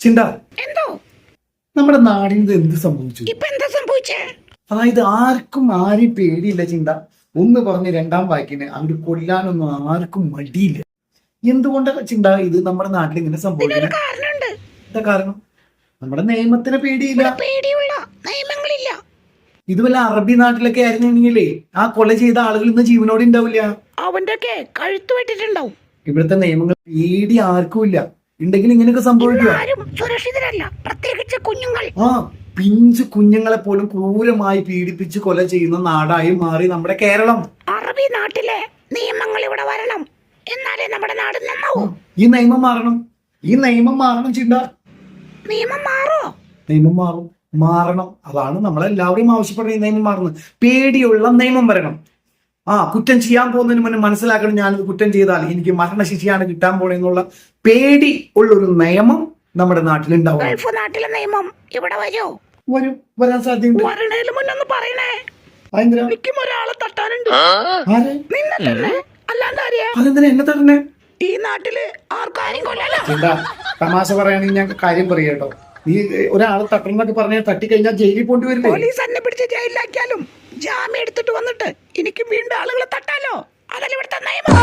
ചിന്ത എന്തോ നമ്മുടെ നാടിന് എന്ത് സംഭവിച്ചു? ഇപ്പൊ എന്താ സംഭവിച്ചേ? അതായത് ആർക്കും ആരെയും പേടിയില്ല ചിന്ത. ഒന്ന് പറഞ്ഞ് രണ്ടാം വാക്കിന് അങ്ങോട്ട് കൊല്ലാനൊന്നും ആർക്കും മടിയില്ല. എന്തുകൊണ്ടാണ് ചിന്ത ഇത് നമ്മുടെ നാട്ടിൽ ഇങ്ങനെ സംഭവിക്കുന്നത്? കാരണമുണ്ട്. എന്താ കാരണം? നമ്മുടെ നിയമത്തിന് പേടിയില്ല, പേടിയുള്ള നിയമങ്ങളില്ല. ഇത് വല്ല അറബി നാട്ടിലൊക്കെ ആയിരുന്നെങ്കിലേ ആ കൊല ചെയ്ത ആളുകൾ ഇന്ന് ജീവനോടെ ഉണ്ടാവില്ല. അവന്റെ ഒക്കെ കഴുത്ത് വെട്ടിട്ടുണ്ടാവും. ഇവിടുത്തെ നിയമങ്ങൾ പേടി ആർക്കും ഇല്ല. ഉണ്ടെങ്കിൽ ഇങ്ങനെയൊക്കെ സംഭവിക്കുക. ആരും സുരക്ഷിതരല്ല, പ്രത്യേകിച്ച് കുഞ്ഞുങ്ങൾ. ആ പിഞ്ചു കുഞ്ഞുങ്ങളെ പോലും ക്രൂരമായി പീഡിപ്പിച്ച് കൊല ചെയ്യുന്ന നാടായി മാറി നമ്മുടെ കേരളം. അറബി നാട്ടിലെ നിയമങ്ങൾ ഇവിടെ വരണം, എന്നാലേ നമ്മുടെ നാട് നന്നാവും. ഈ നിയമം മാറണം, ഈ നിയമം മാറണം ചിന്ത. നിയമം മാറോ? നിയമം മാറണം. അതാണ് നമ്മളെല്ലാവരും ആവശ്യപ്പെടുന്ന ഈ നിയമം മാറുന്നത്. പേടിയുള്ള നിയമം വരണം. കുറ്റം ചെയ്യാൻ പോകുന്നതിന് മുന്നേ മനസ്സിലാക്കണം, ഞാനിത് കുറ്റം ചെയ്താൽ എനിക്ക് മരണശിക്ഷയാണ് കിട്ടാൻ പോണെന്നുള്ള പേടി ഉള്ളൊരു നിയമം നമ്മുടെ നാട്ടിലുണ്ടാവും. ഗൾഫ് നാട്ടിലെ നിയമം ഇവിടെ വരാൻ സാധ്യതയുണ്ട്. വരണേല് മുന്നൊന്ന് പറയണേ. എനിക്കും ഒരാളെ തട്ടാനുണ്ട്. നിന്നെ തന്നെ, അല്ലാണ്ട് ആരെയാ? അതെന്തിനാ എന്നെ തട്ടണേ? ഈ നാട്ടില് ആർക്കാരും കൊല്ലല. എന്താ തമാശ പറയുകയാണെങ്കിൽ ഞാൻ കാര്യം പറയാം കേട്ടോ. നീ ഒരാളെ തട്ടണമെന്നൊക്കെ പറഞ്ഞാൽ തട്ടിക്കഴിഞ്ഞാൽ ജയിലിൽ പോണ്ടി വരില്ലേ? പോലീസ് എന്നെ പിടിച്ച് ജയിലിലാക്കിയാലും ജാമ്യം എടുത്തിട്ട് വന്നിട്ട് എനിക്ക് വീണ്ടും ആളുകളെ തട്ടാലോ. അതല്ല ഇവിടുത്തെ നിയമം.